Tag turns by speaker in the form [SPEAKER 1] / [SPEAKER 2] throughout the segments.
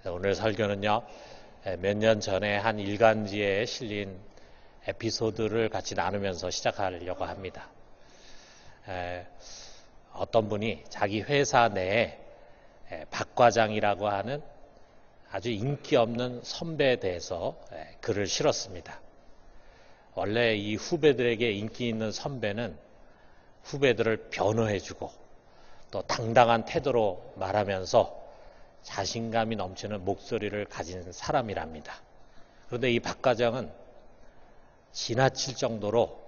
[SPEAKER 1] 오늘 설교는요, 몇 년 전에 한 일간지에 실린 에피소드를 같이 나누면서 시작하려고 합니다. 어떤 분이 자기 회사 내에 박 과장이라고 하는 아주 인기 없는 선배에 대해서 글을 실었습니다. 원래 이 후배들에게 인기 있는 선배는 후배들을 변호해주고 또 당당한 태도로 말하면서 자신감이 넘치는 목소리를 가진 사람이랍니다. 그런데 이 박 과장은 지나칠 정도로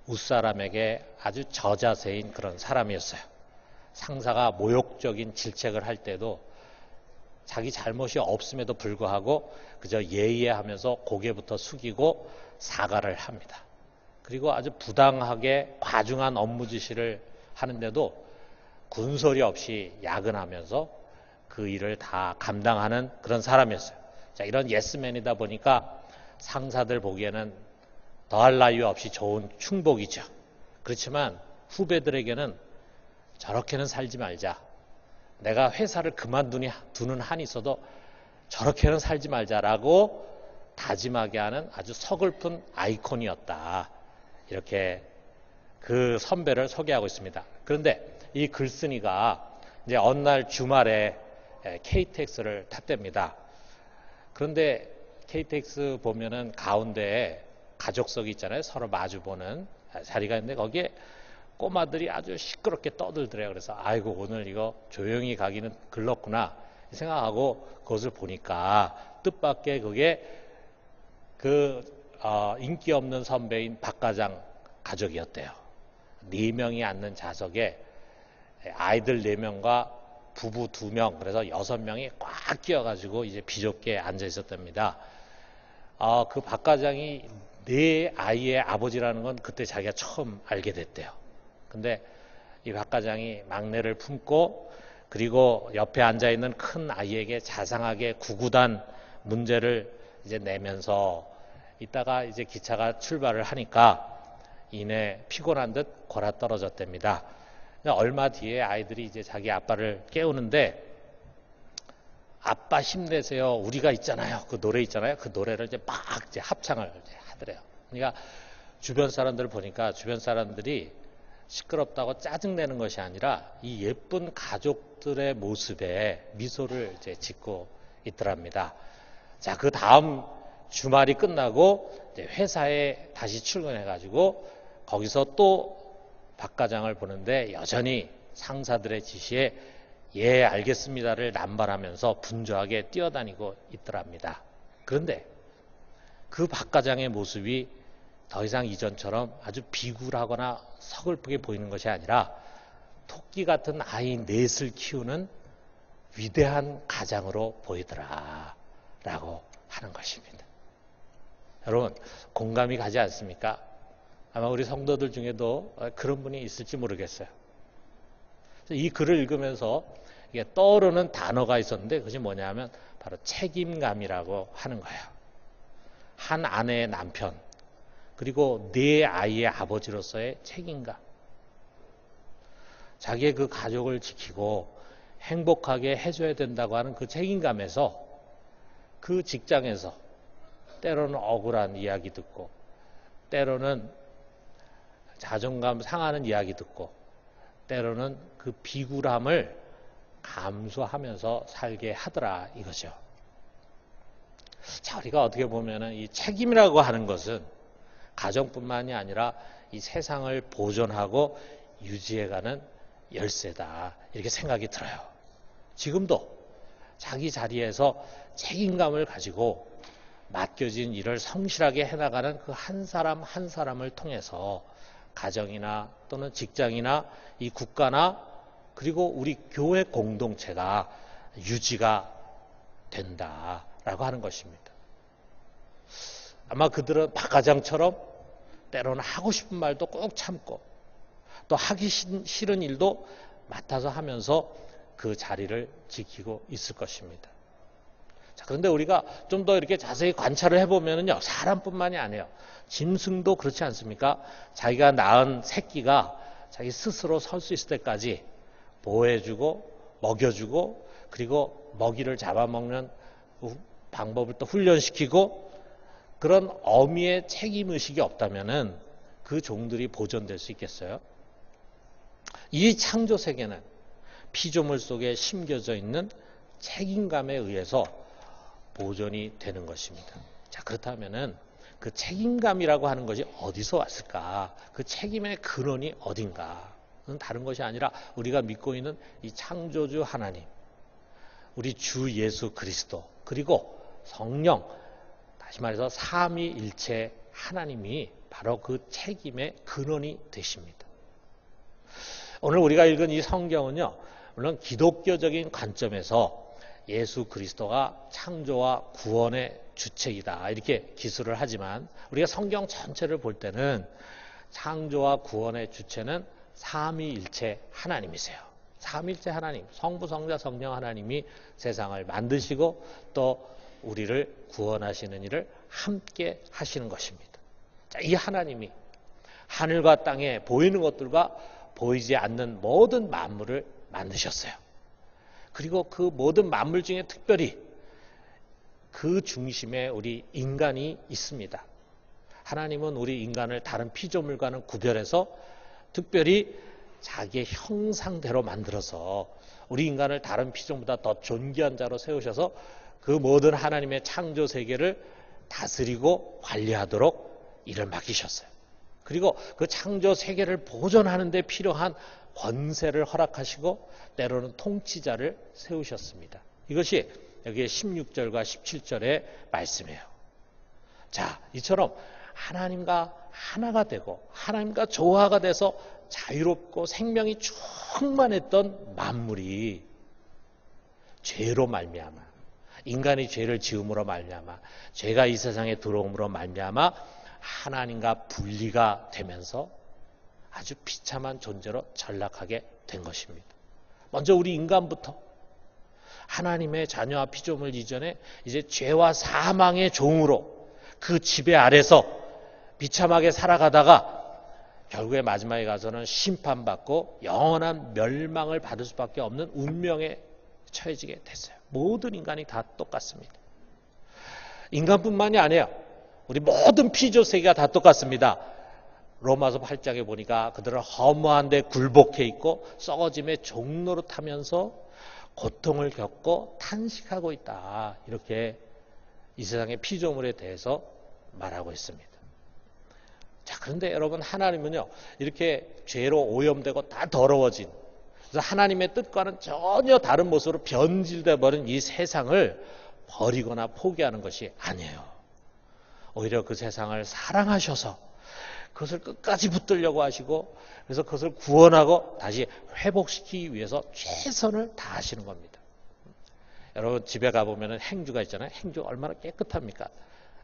[SPEAKER 1] 윗사람에게 아주 저자세인 그런 사람이었어요. 상사가 모욕적인 질책을 할 때도 자기 잘못이 없음에도 불구하고 그저 예의하면서 고개부터 숙이고 사과를 합니다. 그리고 아주 부당하게 과중한 업무 지시를 하는데도 군소리 없이 야근하면서 그 일을 다 감당하는 그런 사람이었어요. 자, 이런 예스맨이다 보니까 상사들 보기에는 더할 나위 없이 좋은 충복이죠. 그렇지만 후배들에게는 저렇게는 살지 말자. 내가 회사를 그만두는 한이 있어도 저렇게는 살지 말자라고 다짐하게 하는 아주 서글픈 아이콘이었다. 이렇게 그 선배를 소개하고 있습니다. 그런데 이 글쓴이가 이제 어느 날 주말에 KTX를 탔답니다. 그런데 KTX 보면은 가운데에 가족석이 있잖아요. 서로 마주보는 자리가 있는데 거기에 꼬마들이 아주 시끄럽게 떠들더래요. 그래서 아이고 오늘 이거 조용히 가기는 글렀구나 생각하고 그것을 보니까 뜻밖의 그게 인기 없는 선배인 박 과장 가족이었대요. 4명이 앉는 좌석에 아이들 4명과 부부 2명, 그래서 6명이 꽉 끼어가지고 이제 비좁게 앉아 있었답니다. 그 박 과장이 4아이의 아버지라는 건 그때 자기가 처음 알게 됐대요. 근데 이 박 과장이 막내를 품고 그리고 옆에 앉아 있는 큰 아이에게 자상하게 구구단 문제를 이제 내면서 이따가 이제 기차가 출발을 하니까 이내 피곤한 듯 골아 떨어졌답니다. 얼마 뒤에 아이들이 이제 자기 아빠를 깨우는데 아빠 힘내세요. 우리가 있잖아요. 그 노래 있잖아요. 그 노래를 이제 막 이제 합창을 이제 하더래요. 그러니까 주변 사람들을 보니까 주변 사람들이 시끄럽다고 짜증내는 것이 아니라 이 예쁜 가족들의 모습에 미소를 이제 짓고 있더랍니다. 자, 그 다음 주말이 끝나고 이제 회사에 다시 출근해가지고 거기서 또 박 과장을 보는데 여전히 상사들의 지시에 예 알겠습니다를 남발하면서 분주하게 뛰어다니고 있더랍니다. 그런데 그 박 과장의 모습이 더 이상 이전처럼 아주 비굴하거나 서글프게 보이는 것이 아니라 토끼 같은 아이 넷을 키우는 위대한 가장으로 보이더라 라고 하는 것입니다. 여러분 공감이 가지 않습니까? 아마 우리 성도들 중에도 그런 분이 있을지 모르겠어요. 이 글을 읽으면서 이게 떠오르는 단어가 있었는데 그것이 뭐냐면 바로 책임감이라고 하는 거예요. 한 아내의 남편 그리고 4아이의 아버지로서의 책임감. 자기의 그 가족을 지키고 행복하게 해줘야 된다고 하는 그 책임감에서 그 직장에서 때로는 억울한 이야기 듣고 때로는 자존감 상하는 이야기 듣고 때로는 그 비굴함을 감수하면서 살게 하더라 이거죠. 자, 우리가 어떻게 보면은 이 책임이라고 하는 것은 가정뿐만이 아니라 이 세상을 보존하고 유지해가는 열쇠다 이렇게 생각이 들어요. 지금도 자기 자리에서 책임감을 가지고 맡겨진 일을 성실하게 해나가는 그 한 사람 한 사람을 통해서 가정이나 또는 직장이나 이 국가나 그리고 우리 교회 공동체가 유지가 된다라고 하는 것입니다. 아마 그들은 박 과장처럼 때로는 하고 싶은 말도 꼭 참고 또 하기 싫은 일도 맡아서 하면서 그 자리를 지키고 있을 것입니다. 자, 그런데 우리가 좀 더 이렇게 자세히 관찰을 해보면요, 사람뿐만이 아니에요. 짐승도 그렇지 않습니까? 자기가 낳은 새끼가 자기 스스로 설 수 있을 때까지 보호해주고 먹여주고 그리고 먹이를 잡아먹는 방법을 또 훈련시키고 그런 어미의 책임의식이 없다면은 그 종들이 보존될 수 있겠어요? 이 창조 세계는 피조물 속에 심겨져 있는 책임감에 의해서 보존이 되는 것입니다. 자, 그렇다면은 그 책임감이라고 하는 것이 어디서 왔을까? 그 책임의 근원이 어딘가? 그건 다른 것이 아니라 우리가 믿고 있는 이 창조주 하나님, 우리 주 예수 그리스도, 그리고 성령, 다시 말해서 삼위일체 하나님이 바로 그 책임의 근원이 되십니다. 오늘 우리가 읽은 이 성경은요, 물론 기독교적인 관점에서 예수 그리스도가 창조와 구원의 주체이다 이렇게 기술을 하지만 우리가 성경 전체를 볼 때는 창조와 구원의 주체는 삼위일체 하나님이세요. 삼위일체 하나님, 성부, 성자, 성령 하나님이 세상을 만드시고 또 우리를 구원하시는 일을 함께 하시는 것입니다. 자, 이 하나님이 하늘과 땅에 보이는 것들과 보이지 않는 모든 만물을 만드셨어요. 그리고 그 모든 만물 중에 특별히 그 중심에 우리 인간이 있습니다. 하나님은 우리 인간을 다른 피조물과는 구별해서 특별히 자기의 형상대로 만들어서 우리 인간을 다른 피조물보다 더 존귀한 자로 세우셔서 그 모든 하나님의 창조 세계를 다스리고 관리하도록 일을 맡기셨어요. 그리고 그 창조 세계를 보존하는 데 필요한 권세를 허락하시고 때로는 통치자를 세우셨습니다. 이것이 여기에 16절과 17절의 말씀이에요. 자, 이처럼 하나님과 하나가 되고 하나님과 조화가 돼서 자유롭고 생명이 충만했던 만물이 죄로 말미암아, 인간이 죄를 지음으로 말미암아, 죄가 이 세상에 들어옴으로 말미암아 하나님과 분리가 되면서 아주 비참한 존재로 전락하게 된 것입니다. 먼저 우리 인간부터 하나님의 자녀와 피조물 이전에 이제 죄와 사망의 종으로 그 지배 아래서 비참하게 살아가다가 결국에 마지막에 가서는 심판받고 영원한 멸망을 받을 수밖에 없는 운명에 처해지게 됐어요. 모든 인간이 다 똑같습니다. 인간뿐만이 아니에요. 우리 모든 피조 세계가 다 똑같습니다. 로마서 8장에 보니까 그들은 허무한 데 굴복해 있고 썩어짐의 종로로 타면서 고통을 겪고 탄식하고 있다. 이렇게 이 세상의 피조물에 대해서 말하고 있습니다. 자, 그런데 여러분, 하나님은요, 이렇게 죄로 오염되고 다 더러워진, 그래서 하나님의 뜻과는 전혀 다른 모습으로 변질돼 버린 이 세상을 버리거나 포기하는 것이 아니에요. 오히려 그 세상을 사랑하셔서 그것을 끝까지 붙들려고 하시고, 그래서 그것을 구원하고 다시 회복시키기 위해서 최선을 다하시는 겁니다. 여러분, 집에 가보면 행주가 있잖아요. 행주 얼마나 깨끗합니까?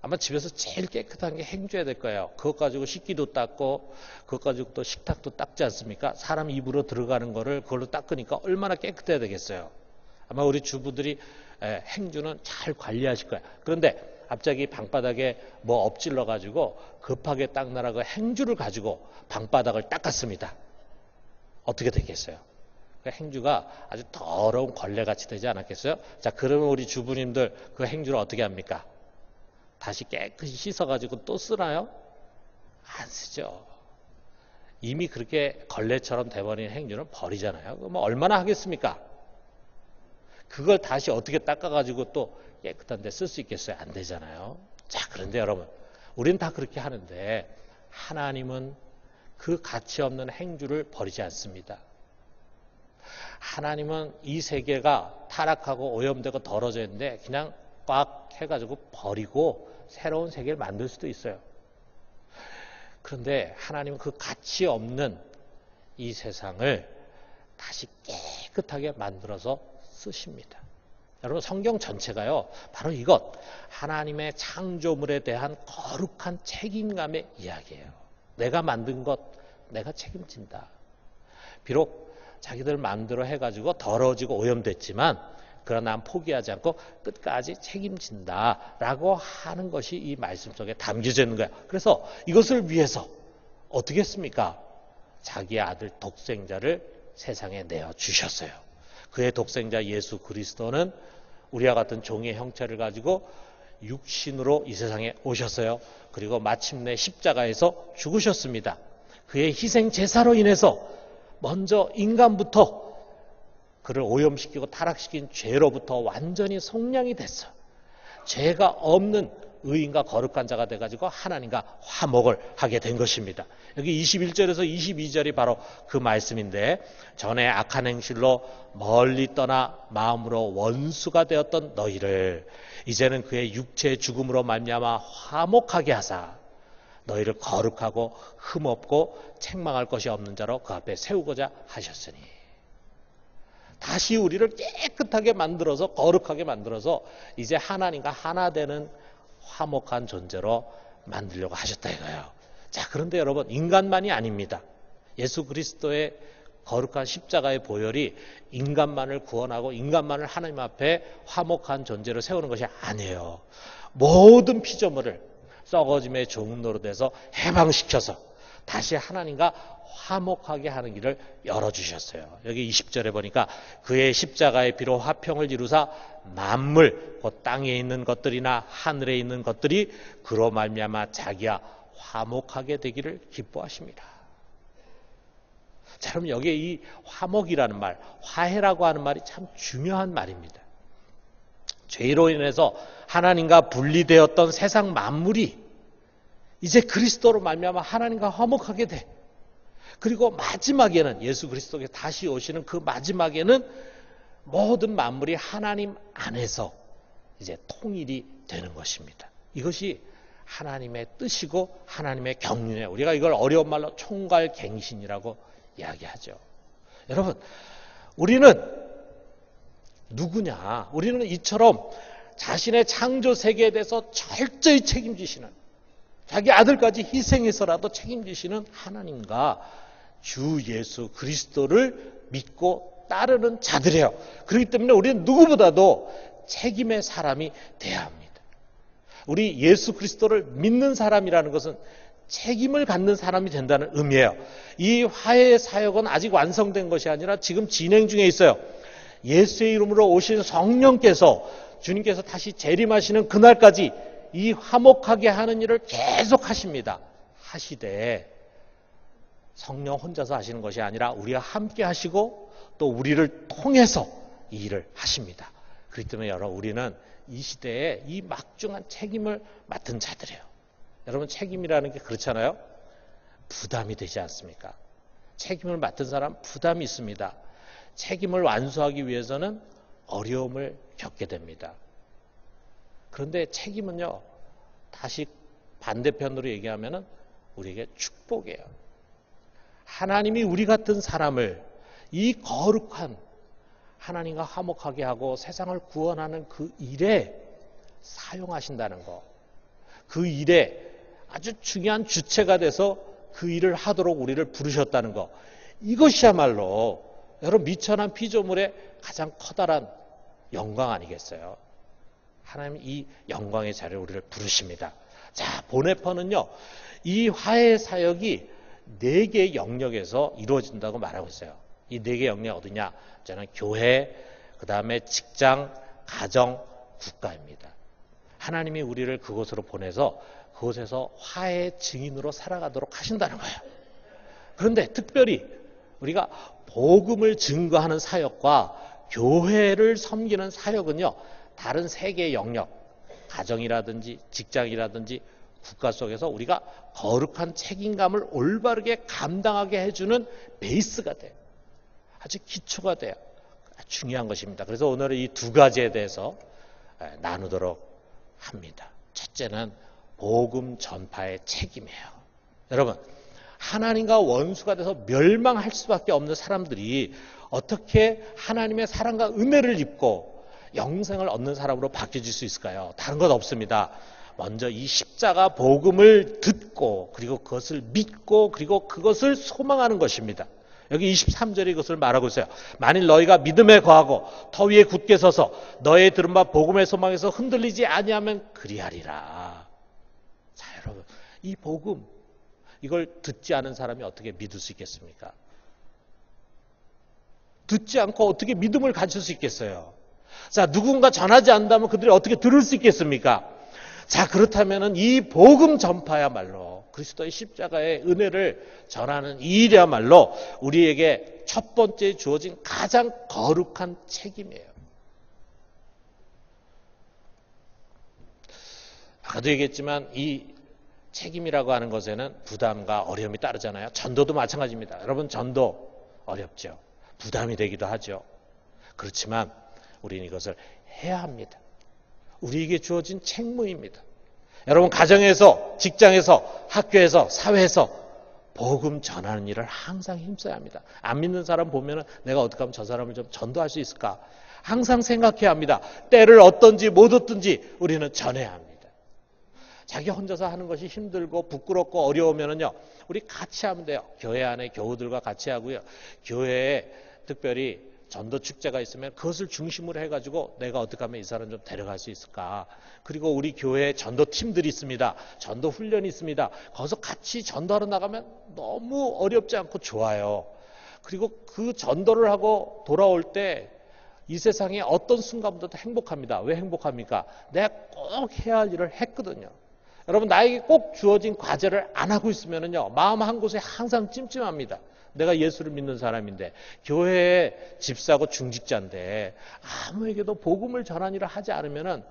[SPEAKER 1] 아마 집에서 제일 깨끗한 게 행주여야 될 거예요. 그것 가지고 식기도 닦고 그것 가지고 또 식탁도 닦지 않습니까? 사람 입으로 들어가는 거를 그걸로 닦으니까 얼마나 깨끗해야 되겠어요. 아마 우리 주부들이 행주는 잘 관리하실 거예요. 그런데 갑자기 방바닥에 뭐 엎질러 가지고 급하게 닦느라고 행주를 가지고 방바닥을 닦았습니다. 어떻게 되겠어요? 행주가 아주 더러운 걸레같이 되지 않았겠어요? 자, 그러면 우리 주부님들 그 행주를 어떻게 합니까? 다시 깨끗이 씻어가지고 또 쓰나요? 안 쓰죠. 이미 그렇게 걸레처럼 돼버린 행주는 버리잖아요. 뭐 얼마나 하겠습니까? 그걸 다시 어떻게 닦아가지고 또 깨끗한 데 쓸 수 있겠어요? 안 되잖아요. 자, 그런데 여러분, 우리는 다 그렇게 하는데 하나님은 그 가치 없는 행주를 버리지 않습니다. 하나님은 이 세계가 타락하고 오염되고 더러져 있는데 그냥 꽉 해가지고 버리고 새로운 세계를 만들 수도 있어요. 그런데 하나님은 그 가치 없는 이 세상을 다시 깨끗하게 만들어서 쓰십니다. 여러분, 성경 전체가요, 바로 이것, 하나님의 창조물에 대한 거룩한 책임감의 이야기예요. 내가 만든 것, 내가 책임진다. 비록 자기들 마음대로 해가지고 더러워지고 오염됐지만 그러나 난 포기하지 않고 끝까지 책임진다라고 하는 것이 이 말씀 속에 담겨져 있는 거예요. 그래서 이것을 위해서 어떻게 했습니까? 자기의 아들 독생자를 세상에 내어주셨어요. 그의 독생자 예수 그리스도는 우리와 같은 종의 형체를 가지고 육신으로 이 세상에 오셨어요. 그리고 마침내 십자가에서 죽으셨습니다. 그의 희생 제사로 인해서 먼저 인간부터 그를 오염시키고 타락시킨 죄로부터 완전히 속량이 됐어. 죄가 없는 의인과 거룩한 자가 돼가지고 하나님과 화목을 하게 된 것입니다. 여기 21절에서 22절이 바로 그 말씀인데, 전에 악한 행실로 멀리 떠나 마음으로 원수가 되었던 너희를 이제는 그의 육체의 죽음으로 말미암아 화목하게 하사 너희를 거룩하고 흠없고 책망할 것이 없는 자로 그 앞에 세우고자 하셨으니, 다시 우리를 깨끗하게 만들어서 거룩하게 만들어서 이제 하나님과 하나 되는 화목한 존재로 만들려고 하셨다 이거예요. 자, 그런데 여러분, 인간만이 아닙니다. 예수 그리스도의 거룩한 십자가의 보혈이 인간만을 구원하고 인간만을 하나님 앞에 화목한 존재로 세우는 것이 아니에요. 모든 피조물을 썩어짐의 종로로 돼서 해방시켜서 다시 하나님과 화목하게 하는 길을 열어주셨어요. 여기 20절에 보니까 그의 십자가의 피로 화평을 이루사 만물, 곧 땅에 있는 것들이나 하늘에 있는 것들이 그로 말미암아 자기와 화목하게 되기를 기뻐하십니다. 자, 그럼 여기에 이 화목이라는 말, 화해라고 하는 말이 참 중요한 말입니다. 죄로 인해서 하나님과 분리되었던 세상 만물이 이제 그리스도로 말미암아 하나님과 화목하게 돼. 그리고 마지막에는 예수 그리스도께서 다시 오시는 그 마지막에는 모든 만물이 하나님 안에서 이제 통일이 되는 것입니다. 이것이 하나님의 뜻이고 하나님의 경륜이에요. 우리가 이걸 어려운 말로 총괄갱신이라고 이야기하죠. 여러분, 우리는 누구냐? 우리는 이처럼 자신의 창조 세계에 대해서 철저히 책임지시는, 자기 아들까지 희생해서라도 책임지시는 하나님과 주 예수 그리스도를 믿고 따르는 자들이에요. 그렇기 때문에 우리는 누구보다도 책임의 사람이 돼야 합니다. 우리 예수 그리스도를 믿는 사람이라는 것은 책임을 갖는 사람이 된다는 의미예요. 이 화해의 사역은 아직 완성된 것이 아니라 지금 진행 중에 있어요. 예수의 이름으로 오신 성령께서, 주님께서 다시 재림하시는 그날까지 이 화목하게 하는 일을 계속 하십니다. 하시되 성령 혼자서 하시는 것이 아니라 우리와 함께 하시고 또 우리를 통해서 이 일을 하십니다. 그렇기 때문에 여러분, 우리는 이 시대에 이 막중한 책임을 맡은 자들이에요. 여러분, 책임이라는 게 그렇잖아요. 부담이 되지 않습니까? 책임을 맡은 사람 부담이 있습니다. 책임을 완수하기 위해서는 어려움을 겪게 됩니다. 그런데 책임은요, 다시 반대편으로 얘기하면 우리에게 축복이에요. 하나님이 우리 같은 사람을 이 거룩한 하나님과 화목하게 하고 세상을 구원하는 그 일에 사용하신다는 거, 그 일에 아주 중요한 주체가 돼서 그 일을 하도록 우리를 부르셨다는 거, 이것이야말로 여러분 미천한 피조물의 가장 커다란 영광 아니겠어요? 하나님이 이 영광의 자리에 우리를 부르십니다. 자, 보네퍼는요, 이 화해 사역이 4개의 영역에서 이루어진다고 말하고 있어요. 이 4개의 영역이 어디냐? 저는 교회, 그 다음에 직장, 가정, 국가입니다. 하나님이 우리를 그곳으로 보내서 그곳에서 화해의 증인으로 살아가도록 하신다는 거예요. 그런데 특별히 우리가 복음을 증거하는 사역과 교회를 섬기는 사역은요, 다른 3개의 영역, 가정이라든지 직장이라든지 국가 속에서 우리가 거룩한 책임감을 올바르게 감당하게 해주는 베이스가 돼요. 아주 기초가 돼요. 중요한 것입니다. 그래서 오늘은 이 2가지에 대해서 나누도록 합니다. 첫째는 복음 전파의 책임이에요. 여러분, 하나님과 원수가 돼서 멸망할 수밖에 없는 사람들이 어떻게 하나님의 사랑과 은혜를 입고 영생을 얻는 사람으로 바뀌어질 수 있을까요? 다른 건 없습니다. 먼저 이 십자가 복음을 듣고 그리고 그것을 믿고 그리고 그것을 소망하는 것입니다. 여기 23절에 이것을 말하고 있어요. 만일 너희가 믿음에 거하고 터 위에 굳게 서서 너의 들은 바 복음의 소망에서 흔들리지 아니하면 그리하리라. 자, 여러분, 이 복음, 이걸 듣지 않은 사람이 어떻게 믿을 수 있겠습니까? 듣지 않고 어떻게 믿음을 가질 수 있겠어요? 자, 누군가 전하지 않는다면 그들이 어떻게 들을 수 있겠습니까? 자, 그렇다면 이 복음 전파야말로 그리스도의 십자가의 은혜를 전하는 이 일이야말로 우리에게 첫 번째 주어진 가장 거룩한 책임이에요. 아까도 얘기했지만 이 책임이라고 하는 것에는 부담과 어려움이 따르잖아요. 전도도 마찬가지입니다. 여러분, 전도 어렵죠. 부담이 되기도 하죠. 그렇지만 우리는 이것을 해야 합니다. 우리에게 주어진 책무입니다. 여러분, 가정에서, 직장에서, 학교에서, 사회에서 복음 전하는 일을 항상 힘써야 합니다. 안 믿는 사람 보면은 내가 어떻게 하면 저 사람을 좀 전도할 수 있을까? 항상 생각해야 합니다. 때를 얻든지 못 얻든지 우리는 전해야 합니다. 자기 혼자서 하는 것이 힘들고 부끄럽고 어려우면은요, 우리 같이 하면 돼요. 교회 안에 교우들과 같이 하고요. 교회에 특별히 전도 축제가 있으면 그것을 중심으로 해가지고 내가 어떻게 하면 이 사람 좀 데려갈 수 있을까. 그리고 우리 교회에 전도 팀들이 있습니다. 전도 훈련이 있습니다. 거기서 같이 전도하러 나가면 너무 어렵지 않고 좋아요. 그리고 그 전도를 하고 돌아올 때 이 세상에 어떤 순간보다도 행복합니다. 왜 행복합니까? 내가 꼭 해야 할 일을 했거든요. 여러분, 나에게 꼭 주어진 과제를 안 하고 있으면요, 마음 한 곳에 항상 찜찜합니다. 내가 예수를 믿는 사람인데, 교회에 집사고 중직자인데 아무에게도 복음을 전하는 일을 하지 않으면은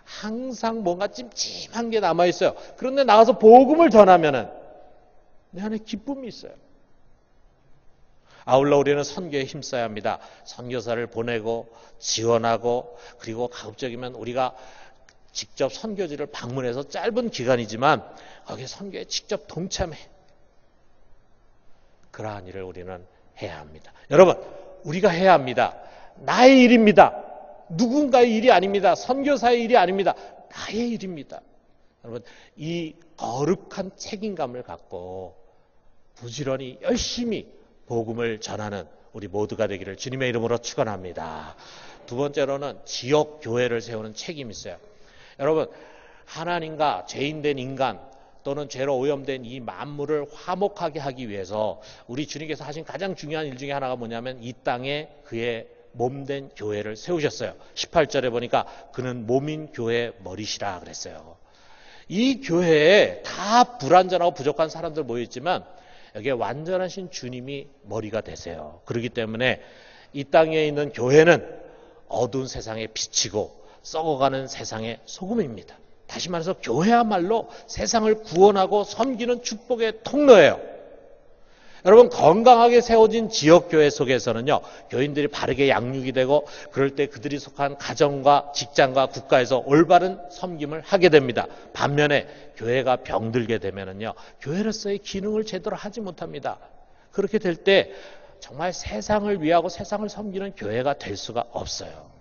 [SPEAKER 1] 항상 뭔가 찜찜한 게 남아 있어요. 그런데 나가서 복음을 전하면은 내 안에 기쁨이 있어요. 아울러 우리는 선교에 힘써야 합니다. 선교사를 보내고 지원하고, 그리고 가급적이면 우리가 직접 선교지를 방문해서 짧은 기간이지만 거기에 선교에 직접 동참해. 그러한 일을 우리는 해야 합니다. 여러분, 우리가 해야 합니다. 나의 일입니다. 누군가의 일이 아닙니다. 선교사의 일이 아닙니다. 나의 일입니다. 여러분, 이 거룩한 책임감을 갖고 부지런히 열심히 복음을 전하는 우리 모두가 되기를 주님의 이름으로 축원합니다. 두 번째로는 지역 교회를 세우는 책임이 있어요. 여러분, 하나님과 죄인된 인간 또는 죄로 오염된 이 만물을 화목하게 하기 위해서 우리 주님께서 하신 가장 중요한 일 중에 하나가 뭐냐면 이 땅에 그의 몸된 교회를 세우셨어요. 18절에 보니까 그는 몸인 교회의 머리시라 그랬어요. 이 교회에 다 불완전하고 부족한 사람들 모여있지만 여기에 완전하신 주님이 머리가 되세요. 그렇기 때문에 이 땅에 있는 교회는 어두운 세상의 빛이고 썩어가는 세상의 소금입니다. 다시 말해서 교회야말로 세상을 구원하고 섬기는 축복의 통로예요. 여러분, 건강하게 세워진 지역교회 속에서는요, 교인들이 바르게 양육이 되고 그럴 때 그들이 속한 가정과 직장과 국가에서 올바른 섬김을 하게 됩니다. 반면에 교회가 병들게 되면은요, 교회로서의 기능을 제대로 하지 못합니다. 그렇게 될 때 정말 세상을 위하고 세상을 섬기는 교회가 될 수가 없어요.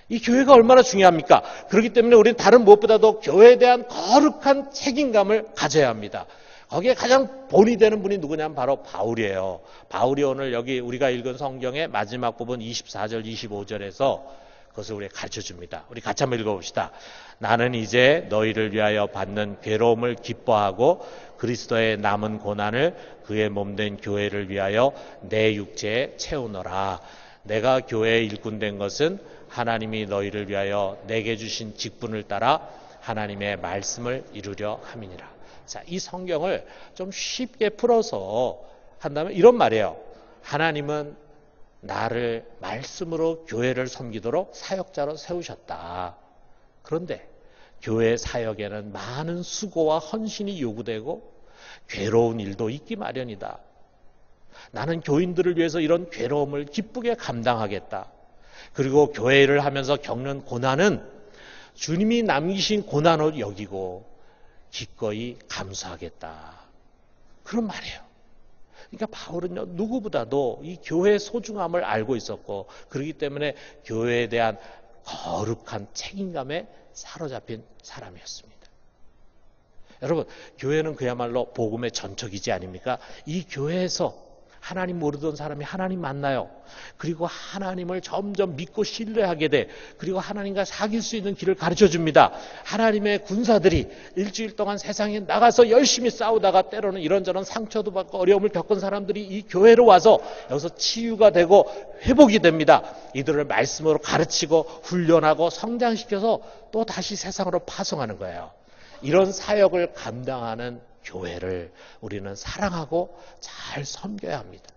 [SPEAKER 1] 이 교회가 얼마나 중요합니까? 그렇기 때문에 우리는 다른 무엇보다도 교회에 대한 거룩한 책임감을 가져야 합니다. 거기에 가장 본이 되는 분이 누구냐면 바로 바울이에요. 바울이 오늘 여기 우리가 읽은 성경의 마지막 부분 24절, 25절에서 그것을 우리에게 가르쳐줍니다. 우리 같이 한번 읽어봅시다. 나는 이제 너희를 위하여 받는 괴로움을 기뻐하고 그리스도의 남은 고난을 그의 몸된 교회를 위하여 내 육체에 채우노라. 내가 교회의 일꾼 된 것은 하나님이 너희를 위하여 내게 주신 직분을 따라 하나님의 말씀을 이루려 함이니라. 자, 이 성경을 좀 쉽게 풀어서 한다면 이런 말이에요. 하나님은 나를 말씀으로 교회를 섬기도록 사역자로 세우셨다. 그런데 교회 사역에는 많은 수고와 헌신이 요구되고 괴로운 일도 있기 마련이다. 나는 교인들을 위해서 이런 괴로움을 기쁘게 감당하겠다. 그리고 교회를 하면서 겪는 고난은 주님이 남기신 고난으로 여기고 기꺼이 감수하겠다. 그런 말이에요. 그러니까 바울은요, 누구보다도 이 교회의 소중함을 알고 있었고 그렇기 때문에 교회에 대한 거룩한 책임감에 사로잡힌 사람이었습니다. 여러분, 교회는 그야말로 복음의 전척이지 아닙니까? 이 교회에서 하나님 모르던 사람이 하나님 만나요. 그리고 하나님을 점점 믿고 신뢰하게 돼. 그리고 하나님과 사귈 수 있는 길을 가르쳐 줍니다. 하나님의 군사들이 일주일 동안 세상에 나가서 열심히 싸우다가 때로는 이런저런 상처도 받고 어려움을 겪은 사람들이 이 교회로 와서 여기서 치유가 되고 회복이 됩니다. 이들을 말씀으로 가르치고 훈련하고 성장시켜서 또 다시 세상으로 파송하는 거예요. 이런 사역을 감당하는 교회를 우리는 사랑하고 잘 섬겨야 합니다.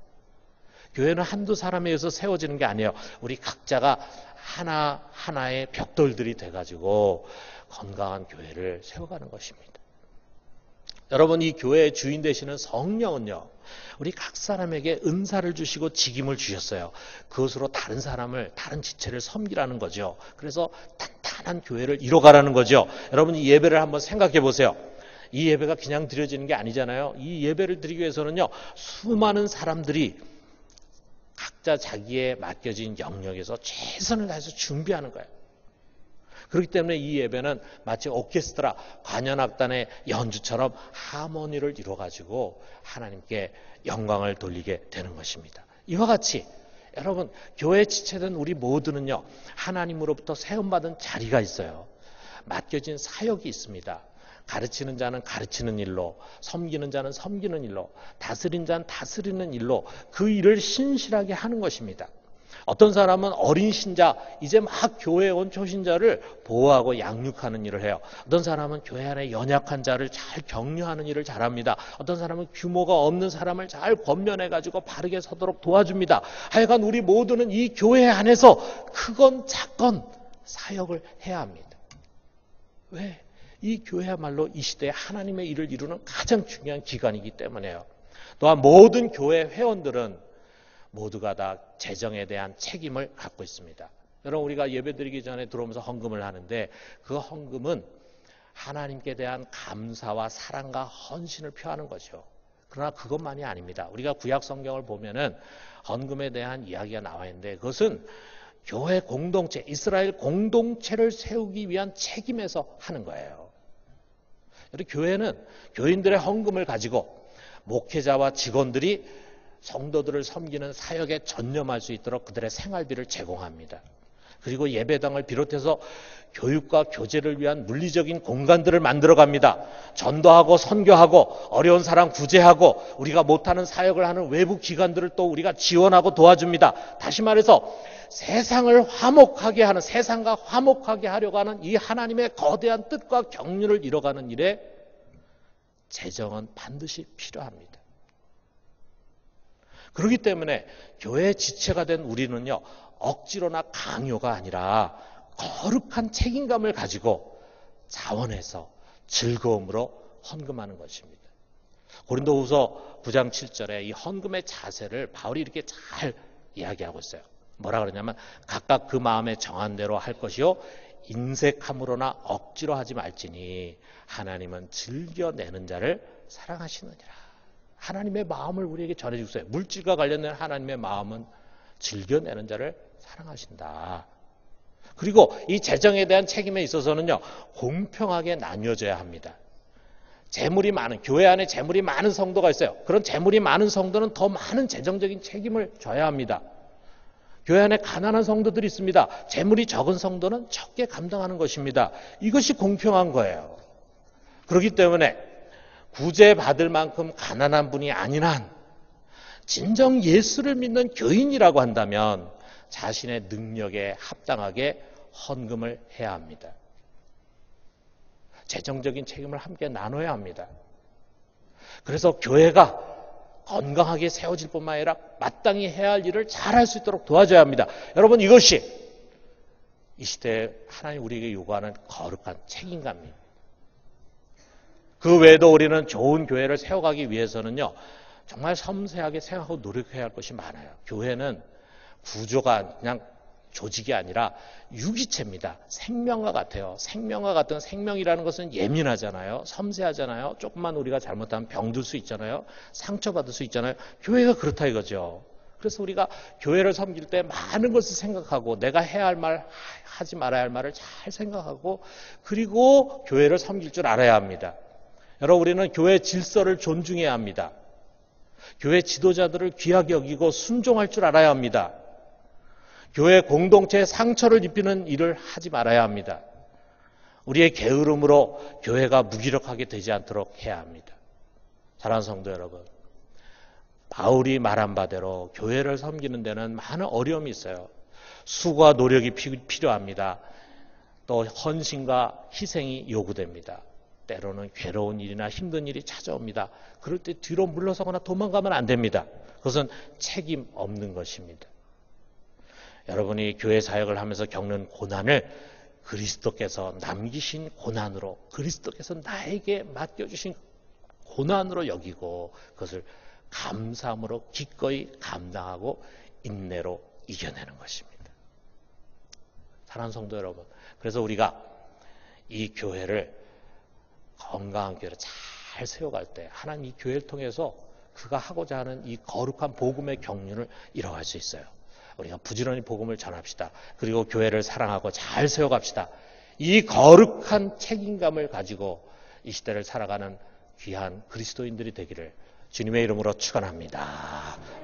[SPEAKER 1] 교회는 한두 사람에 의해서 세워지는 게 아니에요. 우리 각자가 하나하나의 벽돌들이 돼가지고 건강한 교회를 세워가는 것입니다. 여러분, 이 교회의 주인 되시는 성령은요, 우리 각 사람에게 은사를 주시고 직임을 주셨어요. 그것으로 다른 사람을, 다른 지체를 섬기라는 거죠. 그래서 탄탄한 교회를 이뤄가라는 거죠. 여러분, 이 예배를 한번 생각해 보세요. 이 예배가 그냥 드려지는 게 아니잖아요. 이 예배를 드리기 위해서는요, 수많은 사람들이 각자 자기의 맡겨진 영역에서 최선을 다해서 준비하는 거예요. 그렇기 때문에 이 예배는 마치 오케스트라, 관현악단의 연주처럼 하모니를 이루어가지고 하나님께 영광을 돌리게 되는 것입니다. 이와 같이 여러분, 교회에 지체된 우리 모두는요, 하나님으로부터 세움받은 자리가 있어요. 맡겨진 사역이 있습니다. 가르치는 자는 가르치는 일로, 섬기는 자는 섬기는 일로, 다스리는 자는 다스리는 일로 그 일을 신실하게 하는 것입니다. 어떤 사람은 어린 신자, 이제 막 교회에 온 초신자를 보호하고 양육하는 일을 해요. 어떤 사람은 교회 안에 연약한 자를 잘 격려하는 일을 잘합니다. 어떤 사람은 규모가 없는 사람을 잘 권면해가지고 바르게 서도록 도와줍니다. 하여간 우리 모두는 이 교회 안에서 크건 작건 사역을 해야 합니다. 왜? 이 교회야말로 이 시대에 하나님의 일을 이루는 가장 중요한 기관이기 때문에요. 또한 모든 교회 회원들은 모두가 다 재정에 대한 책임을 갖고 있습니다. 여러분, 우리가 예배드리기 전에 들어오면서 헌금을 하는데 그 헌금은 하나님께 대한 감사와 사랑과 헌신을 표하는 거죠. 그러나 그것만이 아닙니다. 우리가 구약 성경을 보면은 헌금에 대한 이야기가 나와 있는데 그것은 교회 공동체, 이스라엘 공동체를 세우기 위한 책임에서 하는 거예요. 교회는 교인들의 헌금을 가지고 목회자와 직원들이 성도들을 섬기는 사역에 전념할 수 있도록 그들의 생활비를 제공합니다. 그리고 예배당을 비롯해서 교육과 교제를 위한 물리적인 공간들을 만들어갑니다. 전도하고 선교하고 어려운 사람 구제하고 우리가 못하는 사역을 하는 외부 기관들을 또 우리가 지원하고 도와줍니다. 다시 말해서 세상을 화목하게 하는, 세상과 화목하게 하려고 하는 이 하나님의 거대한 뜻과 경륜을 이뤄가는 일에 재정은 반드시 필요합니다. 그렇기 때문에 교회의 지체가 된 우리는요, 억지로나 강요가 아니라 거룩한 책임감을 가지고 자원해서 즐거움으로 헌금하는 것입니다. 고린도후서 9장 7절에 이 헌금의 자세를 바울이 이렇게 잘 이야기하고 있어요. 뭐라 그러냐면 각각 그 마음에 정한 대로 할 것이요 인색함으로나 억지로 하지 말지니 하나님은 즐겨내는 자를 사랑하시느니라. 하나님의 마음을 우리에게 전해주고 있어요. 물질과 관련된 하나님의 마음은 즐겨내는 자를 사랑하신다. 그리고 이 재정에 대한 책임에 있어서는요, 공평하게 나뉘어져야 합니다. 재물이 많은, 교회 안에 재물이 많은 성도가 있어요. 그런 재물이 많은 성도는 더 많은 재정적인 책임을 져야 합니다. 교회 안에 가난한 성도들이 있습니다. 재물이 적은 성도는 적게 감당하는 것입니다. 이것이 공평한 거예요. 그렇기 때문에 구제받을 만큼 가난한 분이 아닌 한 진정 예수를 믿는 교인이라고 한다면 자신의 능력에 합당하게 헌금을 해야 합니다. 재정적인 책임을 함께 나눠야 합니다. 그래서 교회가 건강하게 세워질 뿐만 아니라 마땅히 해야 할 일을 잘할 수 있도록 도와줘야 합니다. 여러분, 이것이 이 시대에 하나님 우리에게 요구하는 거룩한 책임감입니다. 그 외에도 우리는 좋은 교회를 세워가기 위해서는요, 정말 섬세하게 생각하고 노력해야 할 것이 많아요. 교회는 구조가 그냥 조직이 아니라 유기체입니다. 생명과 같아요. 생명과 같은, 생명이라는 것은 예민하잖아요. 섬세하잖아요. 조금만 우리가 잘못하면 병들 수 있잖아요. 상처받을 수 있잖아요. 교회가 그렇다 이거죠. 그래서 우리가 교회를 섬길 때 많은 것을 생각하고 내가 해야 할 말, 하지 말아야 할 말을 잘 생각하고 그리고 교회를 섬길 줄 알아야 합니다. 여러분, 우리는 교회 질서를 존중해야 합니다. 교회 지도자들을 귀하게 여기고 순종할 줄 알아야 합니다. 교회 공동체에 상처를 입히는 일을 하지 말아야 합니다. 우리의 게으름으로 교회가 무기력하게 되지 않도록 해야 합니다. 사랑하는 성도 여러분, 바울이 말한 바대로 교회를 섬기는 데는 많은 어려움이 있어요. 수고와 노력이 필요합니다. 또 헌신과 희생이 요구됩니다. 때로는 괴로운 일이나 힘든 일이 찾아옵니다. 그럴 때 뒤로 물러서거나 도망가면 안 됩니다. 그것은 책임 없는 것입니다. 여러분이 교회 사역을 하면서 겪는 고난을 그리스도께서 남기신 고난으로, 그리스도께서 나에게 맡겨주신 고난으로 여기고 그것을 감사함으로 기꺼이 감당하고 인내로 이겨내는 것입니다. 사랑하는 성도 여러분, 그래서 우리가 이 교회를, 건강한 교회를 잘 세워갈 때 하나님 이 교회를 통해서 그가 하고자 하는 이 거룩한 복음의 경륜을 이뤄갈 수 있어요. 우리가 부지런히 복음을 전합시다. 그리고 교회를 사랑하고 잘 세워갑시다. 이 거룩한 책임감을 가지고 이 시대를 살아가는 귀한 그리스도인들이 되기를 주님의 이름으로 축원합니다.